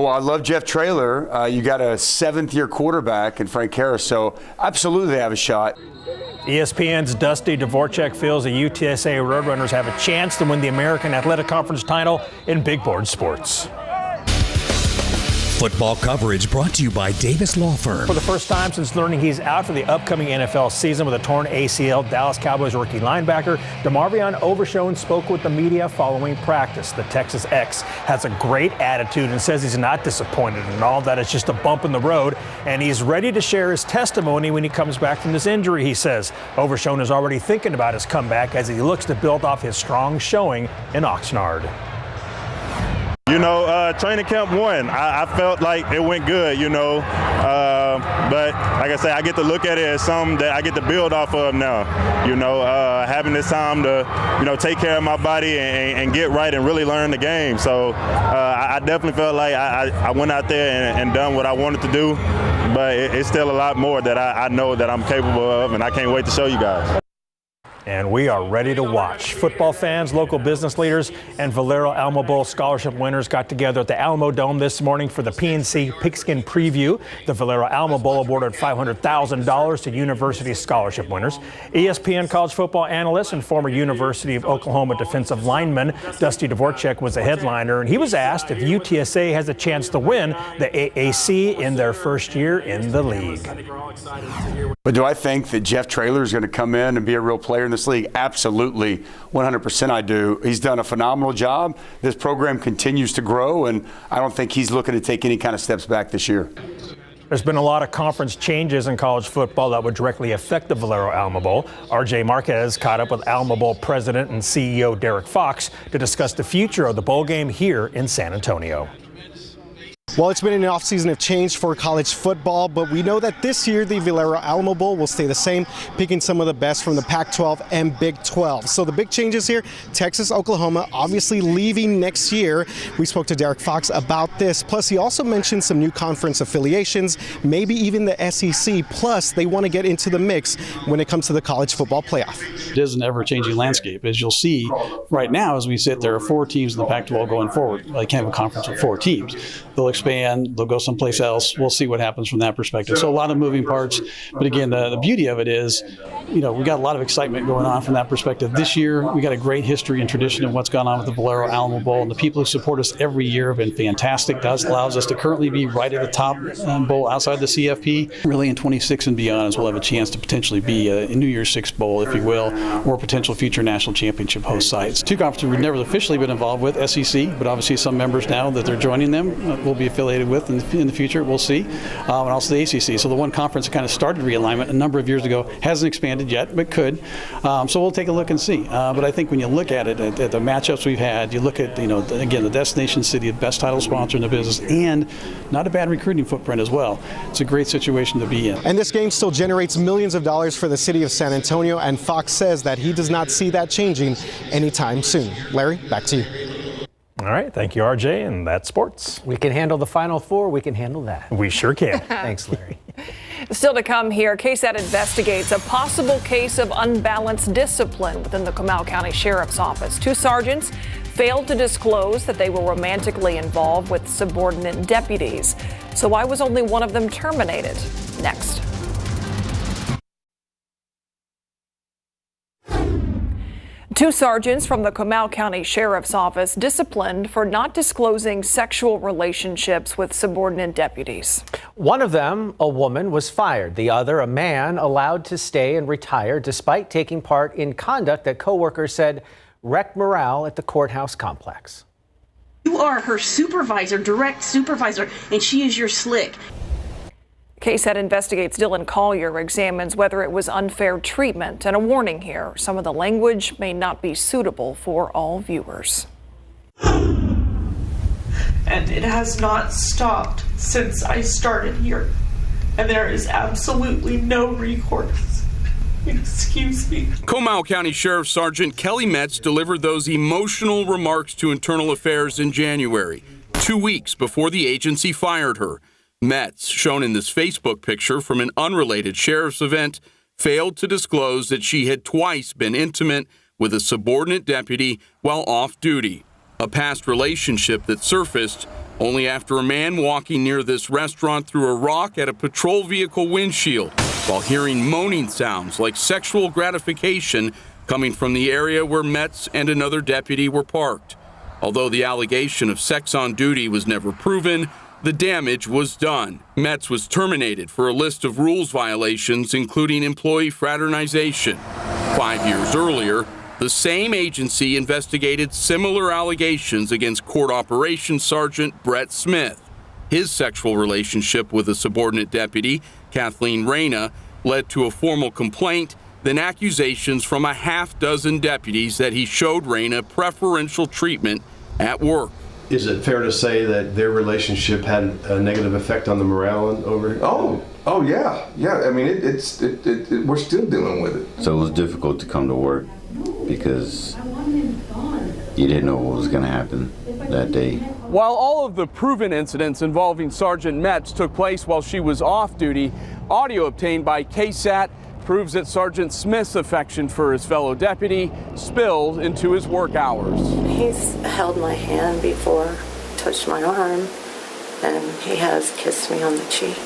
Oh, I love Jeff Traylor. You got a 7th-year quarterback in Frank Harris, so absolutely they have a shot. ESPN's Dusty Dvorak feels the UTSA Roadrunners have a chance to win the American Athletic Conference title in big board sports. Football coverage brought to you by Davis Law Firm. For the first time since learning he's out for the upcoming NFL season with a torn ACL, Dallas Cowboys rookie linebacker DeMarvion Overshown spoke with the media following practice. The Texas X has a great attitude and says he's not disappointed in all that. It's just a bump in the road, and he's ready to share his testimony when he comes back from this injury, he says. Overshown is already thinking about his comeback as he looks to build off his strong showing in Oxnard. You know, training camp one, I felt like it went good, you know. But like I say, I get to look at it as something that I get to build off of now. You know, having this time to, you know, take care of my body and get right and really learn the game. So I definitely felt like I went out there and done what I wanted to do. But it's still a lot more that I know that I'm capable of, and I can't wait to show you guys. And we are ready to watch. Football fans, local business leaders, and Valero Alamo Bowl scholarship winners got together at the Alamo Dome this morning for the PNC Pigskin Preview. The Valero Alamo Bowl awarded $500,000 to university scholarship winners. ESPN college football analyst and former University of Oklahoma defensive lineman Dusty Dvorak was a headliner, and he was asked if UTSA has a chance to win the AAC in their first year in the league. But do I think that Jeff Traylor is going to come in and be a real player in this league? Absolutely, 100% I do. He's done a phenomenal job. This program continues to grow, and I don't think he's looking to take any kind of steps back this year. There's been a lot of conference changes in college football that would directly affect the Valero Alamo Bowl. RJ Marquez caught up with Alamo Bowl president and CEO Derek Fox to discuss the future of the bowl game here in San Antonio. Well, it's been an offseason of change for college football, but we know that this year the Valero Alamo Bowl will stay the same, picking some of the best from the Pac-12 and Big 12. So the big changes here, Texas, Oklahoma, obviously leaving next year. We spoke to Derek Fox about this. Plus, he also mentioned some new conference affiliations, maybe even the SEC. Plus, they want to get into the mix when it comes to the college football playoff. It is an ever-changing landscape. As you'll see right now, as we sit, there are 4 teams in the Pac-12 going forward. They can't have a conference with 4 teams. They'll expand, they'll go someplace else. We'll see what happens from that perspective. So a lot of moving parts. But again, the beauty of it is, you know, we got a lot of excitement going on from that perspective. This year, we got a great history and tradition of what's gone on with the Valero Alamo Bowl. And the people who support us every year have been fantastic. That allows us to currently be right at the top bowl outside the CFP. Really in 26 and beyond, we'll have a chance to potentially be a New Year's Six Bowl, if you will, or potential future national championship host sites. 2 conferences we've never officially been involved with, SEC, but obviously some members now that they're joining them will be affiliated with in the future. We'll see. And also the ACC. So the one conference that kind of started realignment a number of years ago hasn't expanded yet, but could. So we'll take a look and see. But I think when you look at it, at the matchups we've had, you look at, again, the destination city, the best title sponsor in the business, and not a bad recruiting footprint as well. It's a great situation to be in. And this game still generates millions of dollars for the city of San Antonio, and Fox says that he does not see that changing anytime soon. Larry, back to you. All right. Thank you, RJ. And that's sports. We can handle the Final Four. We can handle that. We sure can. Thanks, Larry. Still to come here, KSAT investigates a possible case of unbalanced discipline within the Comal County Sheriff's Office. 2 sergeants failed to disclose that they were romantically involved with subordinate deputies. So why was only one of them terminated? Next. Two sergeants from the Comal County Sheriff's Office disciplined for not disclosing sexual relationships with subordinate deputies. One of them, a woman, was fired. The other, a man, allowed to stay and retire despite taking part in conduct that coworkers said wrecked morale at the courthouse complex. You are her supervisor, direct supervisor, and she is your slick. KSAT investigates. Dylan Collier examines whether it was unfair treatment, and a warning here. Some of the language may not be suitable for all viewers. And it has not stopped since I started here. And there is absolutely no recourse. Excuse me. Comal County Sheriff Sergeant Kelly Metz delivered those emotional remarks to Internal Affairs in January, 2 weeks before the agency fired her. Metz, shown in this Facebook picture from an unrelated sheriff's event, failed to disclose that she had twice been intimate with a subordinate deputy while off duty, a past relationship that surfaced only after a man walking near this restaurant threw a rock at a patrol vehicle windshield while hearing moaning sounds like sexual gratification coming from the area where Metz and another deputy were parked. Although the allegation of sex on duty was never proven, the damage was done. Metz was terminated for a list of rules violations, including employee fraternization. 5 years earlier, the same agency investigated similar allegations against Court Operations Sergeant Brett Smith. His sexual relationship with a subordinate deputy, Kathleen Reyna, led to a formal complaint, then accusations from a half-dozen deputies that he showed Reyna preferential treatment at work. Is it fair to say that their relationship had a negative effect on the morale over here? Oh yeah. I mean, we're still dealing with it. So it was difficult to come to work because you didn't know what was going to happen that day. While all of the proven incidents involving Sergeant Metz took place while she was off duty, audio obtained by KSAT proves that Sergeant Smith's affection for his fellow deputy spilled into his work hours. He's held my hand before, touched my arm, and he has kissed me on the cheek.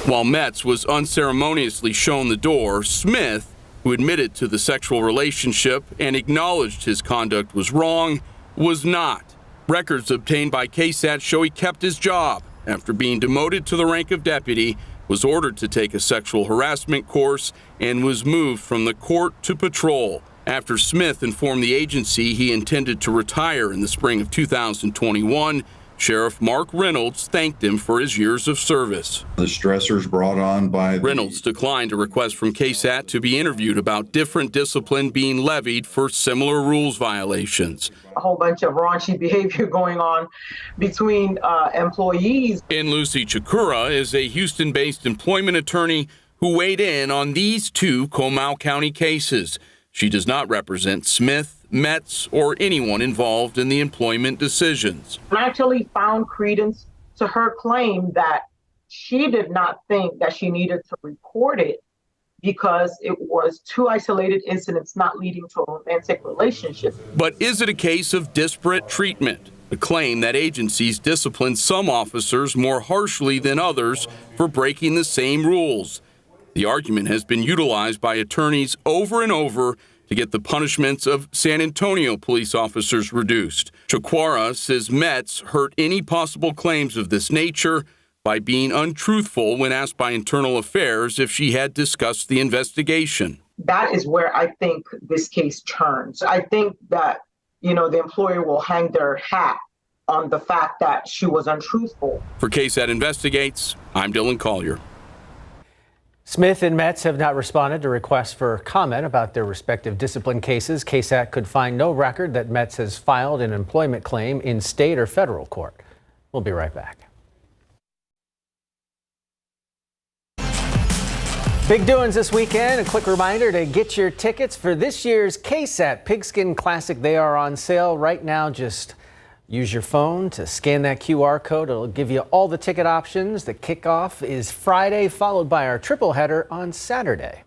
While Metz was unceremoniously shown the door, Smith, who admitted to the sexual relationship and acknowledged his conduct was wrong, was not. Records obtained by KSAT show he kept his job after being demoted to the rank of deputy, was ordered to take a sexual harassment course, and was moved from the court to patrol. After Smith informed the agency he intended to retire in the spring of 2021, Sheriff Mark Reynolds thanked him for his years of service. The stressors brought on by Reynolds declined a request from KSAT to be interviewed about different discipline being levied for similar rules violations. A whole bunch of raunchy behavior going on between employees. And Lucy Chikura is a Houston-based employment attorney who weighed in on these two Comal County cases. She does not represent Smith, Metz, or anyone involved in the employment decisions. I actually found credence to her claim that she did not think that she needed to report it because it was two isolated incidents not leading to a romantic relationship. But is it a case of disparate treatment? A claim that agencies discipline some officers more harshly than others for breaking the same rules. The argument has been utilized by attorneys over and over to get the punishments of San Antonio police officers reduced. Chiquara says Metz hurt any possible claims of this nature by being untruthful when asked by Internal Affairs if she had discussed the investigation. That is where I think this case turns. I think that, the employer will hang their hat on the fact that she was untruthful. For KSAT Investigates, I'm Dylan Collier. Smith and Metz have not responded to requests for comment about their respective discipline cases. KSAT could find no record that Metz has filed an employment claim in state or federal court. We'll be right back. Big doings this weekend. A quick reminder to get your tickets for this year's KSAT Pigskin Classic. They are on sale right now. Just use your phone to scan that QR code. It'll give you all the ticket options. The kickoff is Friday, followed by our triple header on Saturday.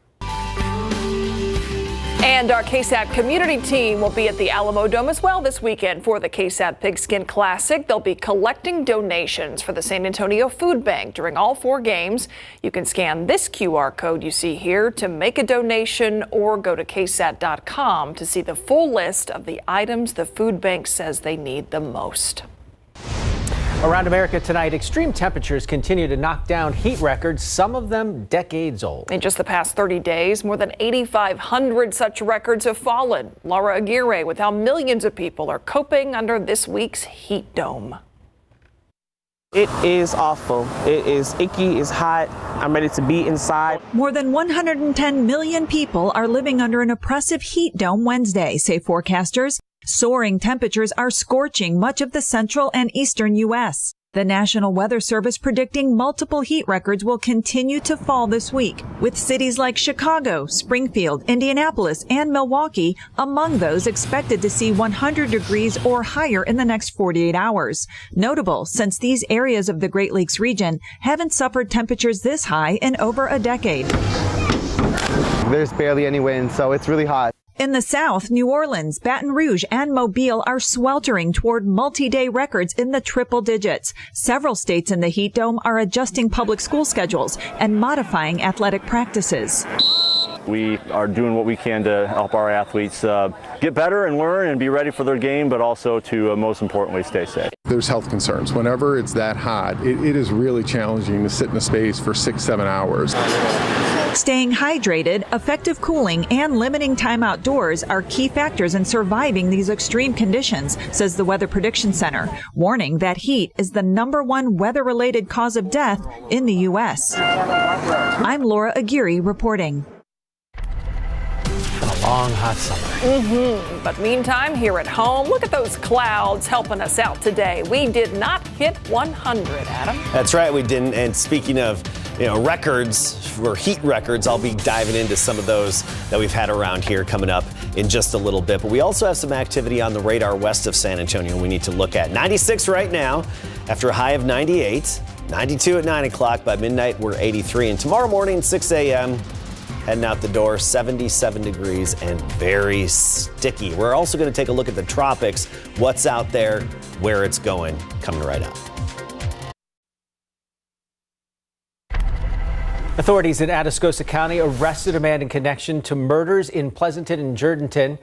And our KSAT community team will be at the Alamo Dome as well this weekend for the KSAT Pigskin Classic. They'll be collecting donations for the San Antonio Food Bank during all 4 games. You can scan this QR code you see here to make a donation or go to KSAT.com to see the full list of the items the food bank says they need the most. Around America tonight, extreme temperatures continue to knock down heat records, some of them decades old. In just the past 30 days, more than 8,500 such records have fallen. Laura Aguirre with how millions of people are coping under this week's heat dome. It is awful. It is icky, it's hot. I'm ready to be inside. More than 110 million people are living under an oppressive heat dome Wednesday, say forecasters. Soaring temperatures are scorching much of the central and eastern U.S. The National Weather Service predicting multiple heat records will continue to fall this week, with cities like Chicago, Springfield, Indianapolis, and Milwaukee among those expected to see 100 degrees or higher in the next 48 hours. Notable, since these areas of the Great Lakes region haven't suffered temperatures this high in over a decade. There's barely any wind, so it's really hot. In the South, New Orleans, Baton Rouge, and Mobile are sweltering toward multi-day records in the triple digits. Several states in the heat dome are adjusting public school schedules and modifying athletic practices. We are doing what we can to help our athletes get better and learn and be ready for their game, but also to, most importantly, stay safe. There's health concerns. Whenever it's that hot, it is really challenging to sit in a space for 6-7 hours. Staying hydrated, effective cooling, and limiting time outdoors are key factors in surviving these extreme conditions, says the Weather Prediction Center, warning that heat is the #1 weather-related cause of death in the U.S. I'm Laura Aguirre reporting. A long, hot summer. But meantime, here at home, look at those clouds helping us out today. We did not hit 100, Adam. That's right, we didn't. And speaking of, records or heat records, I'll be diving into some of those that we've had around here coming up in just a little bit. But we also have some activity on the radar west of San Antonio we need to look at. 96 right now after a high of 98, 92 at 9 o'clock. By midnight, we're 83. And tomorrow morning, 6 a.m., heading out the door, 77 degrees and very sticky. We're also going to take a look at the tropics, what's out there, where it's going, coming right up. Authorities in Atascosa County arrested a man in connection to murders in Pleasanton and Jourdanton.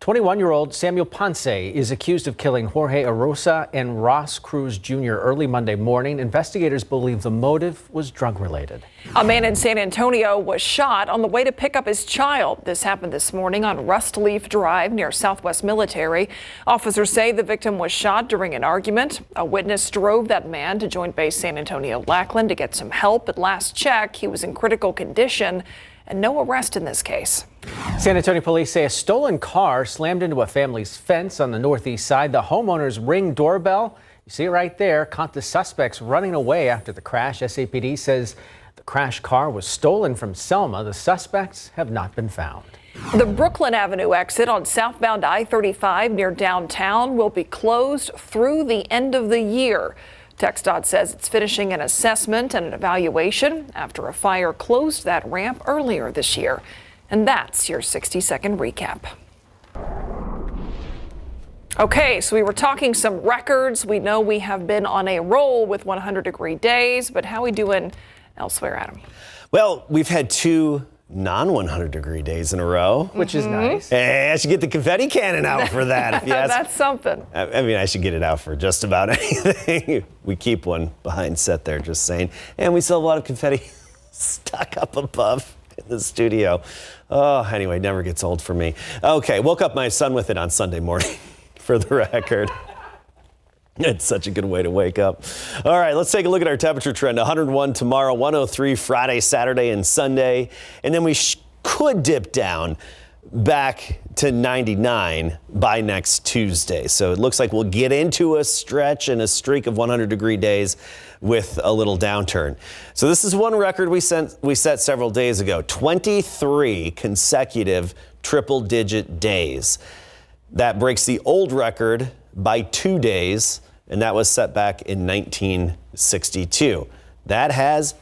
21-year-old Samuel Ponce is accused of killing Jorge Arosa and Ross Cruz Jr. early Monday morning. Investigators believe the motive was drug-related. A man in San Antonio was shot on the way to pick up his child. This happened this morning on Rustleaf Drive near Southwest Military. Officers say the victim was shot during an argument. A witness drove that man to Joint Base San Antonio-Lackland to get some help. At last check, he was in critical condition, and no arrest in this case. San Antonio police say a stolen car slammed into a family's fence on the northeast side. The homeowner's Ring doorbell, you see it right there, caught the suspects running away after the crash. SAPD says the crash car was stolen from Selma. The suspects have not been found. The Brooklyn Avenue exit on southbound I-35 near downtown will be closed through the end of the year. TxDOT says it's finishing an assessment and an evaluation after a fire closed that ramp earlier this year. And that's your 60-second recap. Okay, so we were talking some records. We know we have been on a roll with 100-degree days, but how are we doing elsewhere, Adam? Well, we've had 2 non-100-degree days in a row. Which is nice. Hey, I should get the confetti cannon out for that. If you ask. That's something. I mean, I should get it out for just about anything. We keep one behind set there, just saying. And we still have a lot of confetti stuck up above in the studio. Oh, anyway, never gets old for me. Okay, woke up my son with it on Sunday morning, for the record. It's such a good way to wake up. All right, let's take a look at our temperature trend. 101 tomorrow, 103 Friday, Saturday, and Sunday. And then we could dip down back to 99 by next Tuesday. So it looks like we'll get into a stretch and a streak of 100-degree days with a little downturn. So this is one record we set several days ago. 23 consecutive triple-digit days. That breaks the old record by 2 days, and that was set back in 1962. That has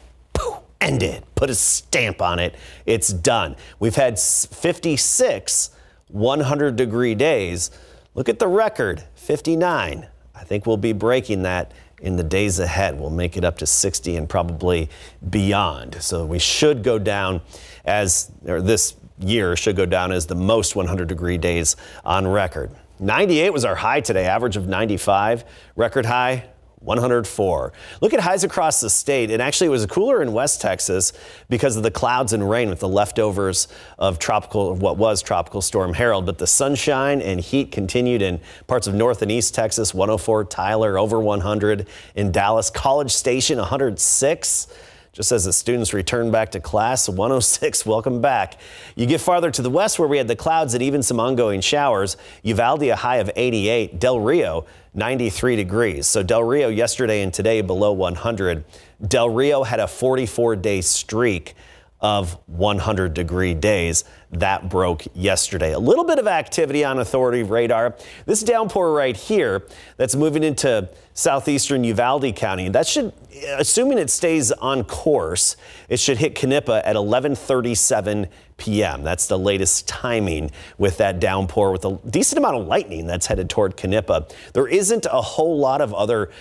ended. Put a stamp on it. It's done. We've had 56 100-degree days. Look at the record, 59. I think we'll be breaking that in the days ahead. We'll make it up to 60 and probably beyond. So we should go down this year should go down as the most 100-degree days on record. 98 was our high today, average of 95. Record high, 104. Look at highs across the state. And actually, it was cooler in West Texas because of the clouds and rain with the leftovers of what was Tropical Storm Harold. But the sunshine and heat continued in parts of North and East Texas. 104, Tyler, over 100 in Dallas. College Station, 106. Just as the students return back to class, 106, welcome back. You get farther to the west where we had the clouds and even some ongoing showers. Uvalde, a high of 88. Del Rio, 93 degrees. So Del Rio yesterday and today below 100. Del Rio had a 44-day streak of 100-degree days. That broke yesterday. A little bit of activity on authority radar. This downpour right here that's moving into southeastern Uvalde County, that should, assuming it stays on course, it should hit Knippa at 11:37 p.m. That's the latest timing with that downpour with a decent amount of lightning that's headed toward Knippa. There isn't a whole lot of other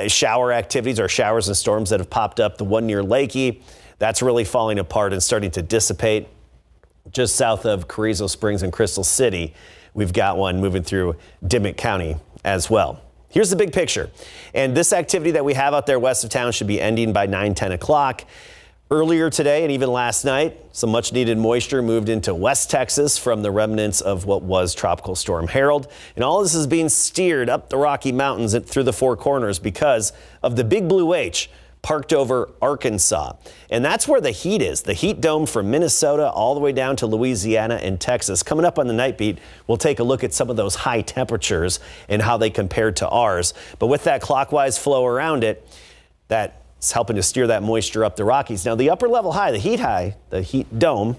shower activities or showers and storms that have popped up. The one near Lakey, that's really falling apart and starting to dissipate. Just south of Carrizo Springs and Crystal City, we've got one moving through Dimmitt County as well. Here's the big picture. And this activity that we have out there west of town should be ending by 9-10 o'clock. Earlier today and even last night, some much needed moisture moved into West Texas from the remnants of what was Tropical Storm Harold. And all this is being steered up the Rocky Mountains and through the Four Corners because of the Big Blue H parked over Arkansas. And that's where the heat is. The heat dome from Minnesota all the way down to Louisiana and Texas. Coming up on the Night Beat, we'll take a look at some of those high temperatures and how they compare to ours. But with that clockwise flow around it, that's helping to steer that moisture up the Rockies. Now the upper level high, the heat dome,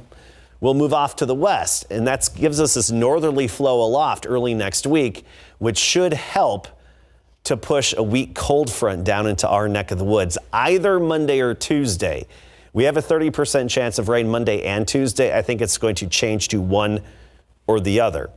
will move off to the west. And that gives us this northerly flow aloft early next week, which should help to push a weak cold front down into our neck of the woods, either Monday or Tuesday. We have a 30% chance of rain Monday and Tuesday. I think it's going to change to one or the other.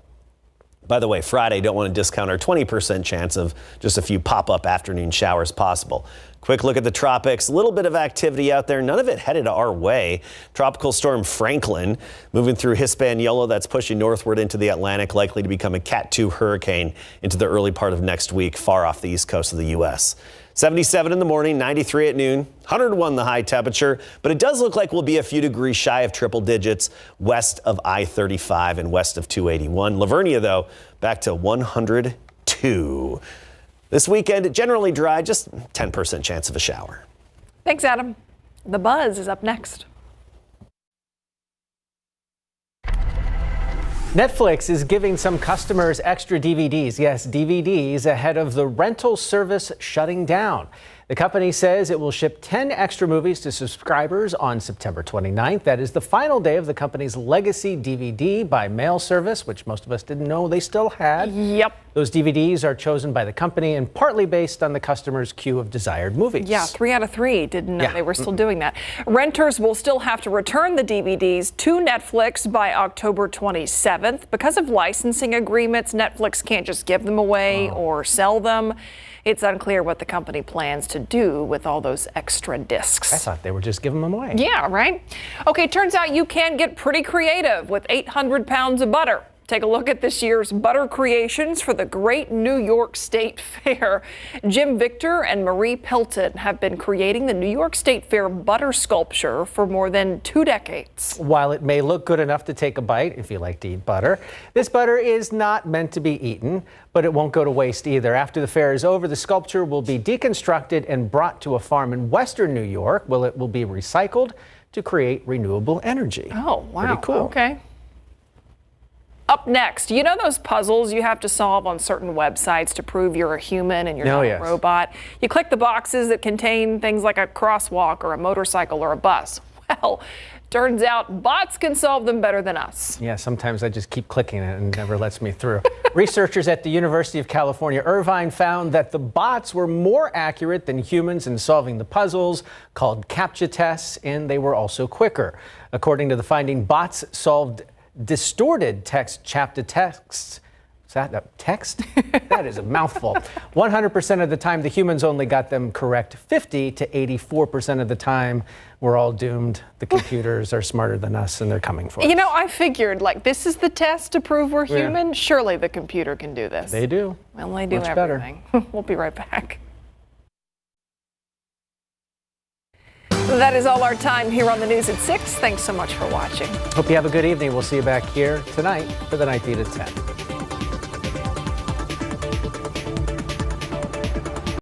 By the way, Friday, don't want to discount our 20% chance of just a few pop-up afternoon showers possible. Quick look at the tropics. A little bit of activity out there. None of it headed our way. Tropical storm Franklin moving through Hispaniola. That's pushing northward into the Atlantic, likely to become a Cat 2 hurricane into the early part of next week, far off the east coast of the U.S. 77 in the morning, 93 at noon, 101 the high temperature, but it does look like we'll be a few degrees shy of triple digits west of I-35 and west of 281. Lavernia, though, back to 102. This weekend, generally dry, just 10% chance of a shower. Thanks, Adam. The Buzz is up next. Netflix is giving some customers extra DVDs. Yes, DVDs ahead of the rental service shutting down. The company says it will ship 10 extra movies to subscribers on September 29th. That is the final day of the company's legacy DVD by mail service, which most of us didn't know they still had. Yep. Those DVDs are chosen by the company and partly based on the customer's queue of desired movies. Yeah, 3 out of 3 didn't know they were still doing that. Renters will still have to return the DVDs to Netflix by October 27th. Because of licensing agreements, Netflix can't just give them away or sell them. It's unclear what the company plans to do with all those extra discs. I thought they were just giving them away. Yeah, right? Okay, turns out you can get pretty creative with 800 pounds of butter. Take a look at this year's butter creations for the Great New York State Fair. Jim Victor and Marie Pelton have been creating the New York State Fair butter sculpture for more than 2 decades. While it may look good enough to take a bite if you like to eat butter, this butter is not meant to be eaten, but it won't go to waste either. After the fair is over, the sculpture will be deconstructed and brought to a farm in western New York, where it will be recycled to create renewable energy. Oh, wow. Pretty cool. Okay. Up next, you know those puzzles you have to solve on certain websites to prove you're a human and you're not a robot? You click the boxes that contain things like a crosswalk or a motorcycle or a bus. Well, turns out bots can solve them better than us. Yeah, sometimes I just keep clicking it and it never lets me through. Researchers at the University of California, Irvine found that the bots were more accurate than humans in solving the puzzles called CAPTCHA tests, and they were also quicker. According to the finding, bots solved distorted CAPTCHA texts. Is that a text? That is a mouthful. 100% of the time, the humans only got them correct. 50 to 84% of the time, we're all doomed. The computers are smarter than us, and they're coming for us. You know, I figured, like, this is the test to prove we're human. Surely the computer can do this. They do. Well, they do Much everything. We'll be right back. That is all our time here on the News at 6. Thanks so much for watching. Hope you have a good evening. We'll see you back here tonight for the Night Beat at 10.